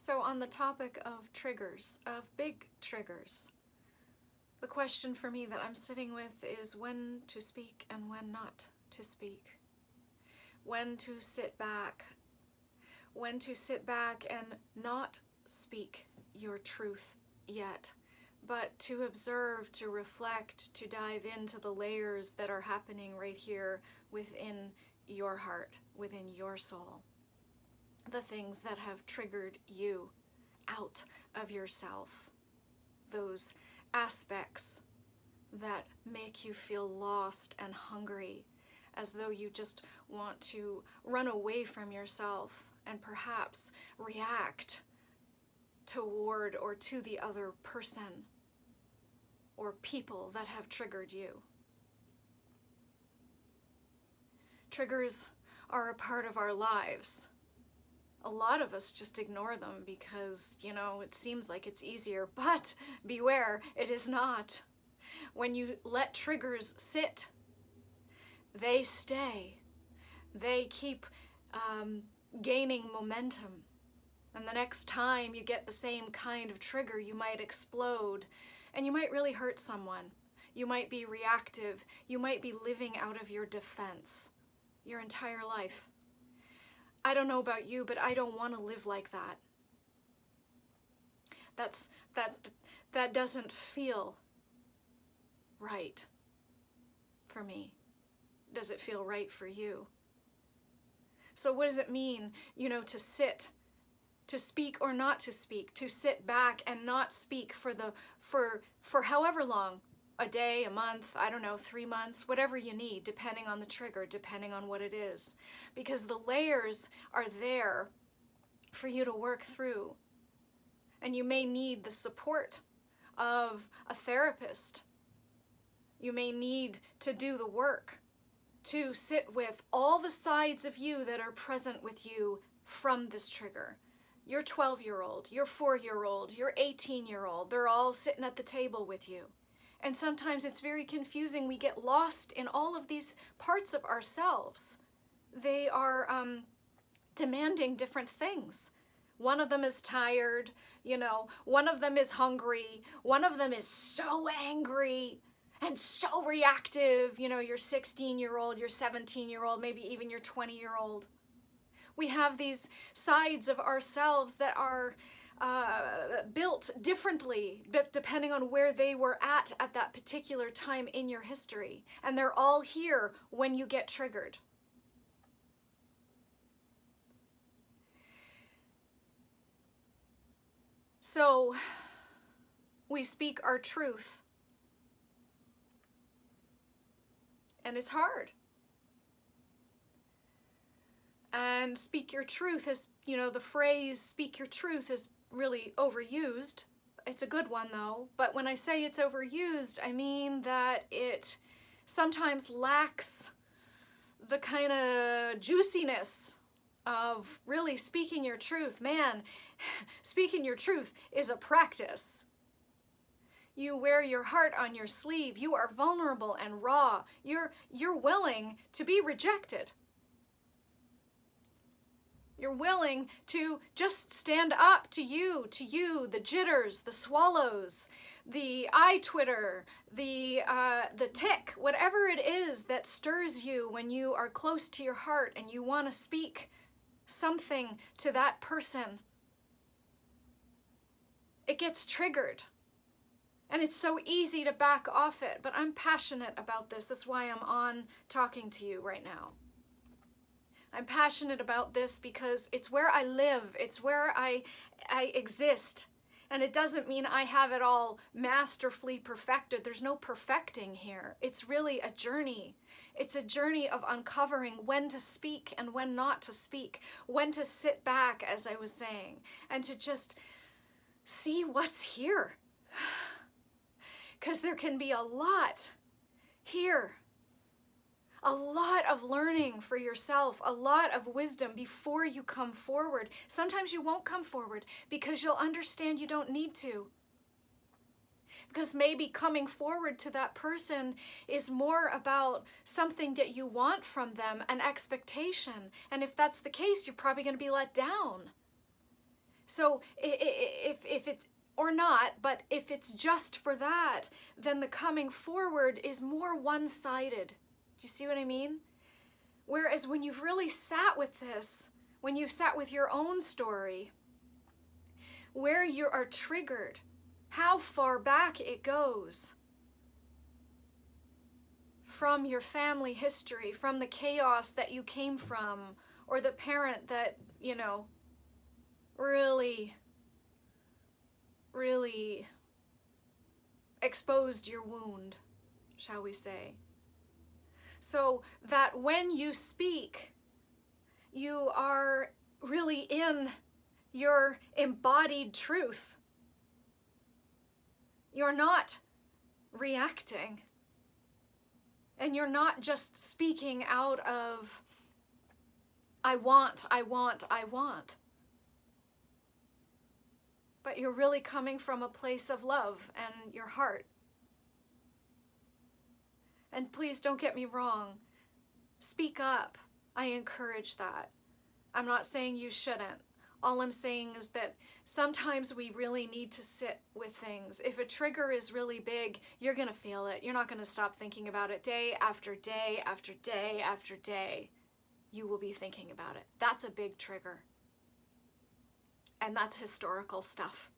So on the topic of triggers, of big triggers, the question for me that I'm sitting with is when to speak and when not to speak. When to sit back. When to sit back and not speak your truth yet, but to observe, to reflect, to dive into the layers that are happening right here within your heart, within your soul. The things that have triggered you out of yourself. Those aspects that make you feel lost and hungry, as though you just want to run away from yourself and perhaps react toward or to the other person or people that have triggered you. Triggers are a part of our lives. A lot of us just ignore them because, it seems like it's easier, but beware, it is not. When you let triggers sit, they stay. They keep gaining momentum. And the next time you get the same kind of trigger, you might explode and you might really hurt someone. You might be reactive. You might be living out of your defense your entire life. I don't know about you, but I don't want to live like that. That doesn't feel right for me. Does it feel right for you? So what does it mean, to sit, to speak or not to speak, to sit back and not speak for however long, a day, a month, 3 months, whatever you need, depending on the trigger, depending on what it is. Because the layers are there for you to work through. And you may need the support of a therapist. You may need to do the work to sit with all the sides of you that are present with you from this trigger. Your 12-year-old, your 4-year-old, your 18-year-old, they're all sitting at the table with you. And sometimes it's very confusing. We get lost in all of these parts of ourselves. They are demanding different things. One of them is tired, one of them is hungry, one of them is so angry and so reactive, your 16-year-old, your 17-year-old, maybe even your 20-year-old. We have these sides of ourselves that are built differently, depending on where they were at that particular time in your history. And they're all here when you get triggered. So, we speak our truth. And it's hard. And speak your truth is, the phrase speak your truth is really overused. It's a good one though, but when I say it's overused, I mean that it sometimes lacks the kind of juiciness of really speaking your truth. Man, speaking your truth is a practice. You wear your heart on your sleeve. You are vulnerable and raw. You're willing to be rejected. You're willing to just stand up to you, the jitters, the swallows, the eye twitter, the tick, whatever it is that stirs you when you are close to your heart and you want to speak something to that person. It gets triggered. And it's so easy to back off it, but I'm passionate about this. That's why I'm on talking to you right now. I'm passionate about this because it's where I live. It's where I exist. And it doesn't mean I have it all masterfully perfected. There's no perfecting here. It's really a journey. It's a journey of uncovering when to speak and when not to speak, when to sit back, as I was saying, and to just see what's here. Because there can be a lot here. A lot of learning for yourself, a lot of wisdom before you come forward. Sometimes you won't come forward because you'll understand you don't need to. Because maybe coming forward to that person is more about something that you want from them, an expectation. And if that's the case, you're probably going to be let down. So if it's, or not, but if it's just for that, then the coming forward is more one-sided. Do you see what I mean? Whereas when you've really sat with this, when you've sat with your own story, where you are triggered, how far back it goes from your family history, from the chaos that you came from, or the parent that, you know, really exposed your wound, shall we say. So that when you speak, you are really in your embodied truth. You're not reacting. And you're not just speaking out of, I want. But you're really coming from a place of love and your heart. And please don't get me wrong. Speak up. I encourage that. I'm not saying you shouldn't. All I'm saying is that sometimes we really need to sit with things. If a trigger is really big, you're going to feel it. You're not going to stop thinking about it day after day after day after day. You will be thinking about it. That's a big trigger. And that's historical stuff.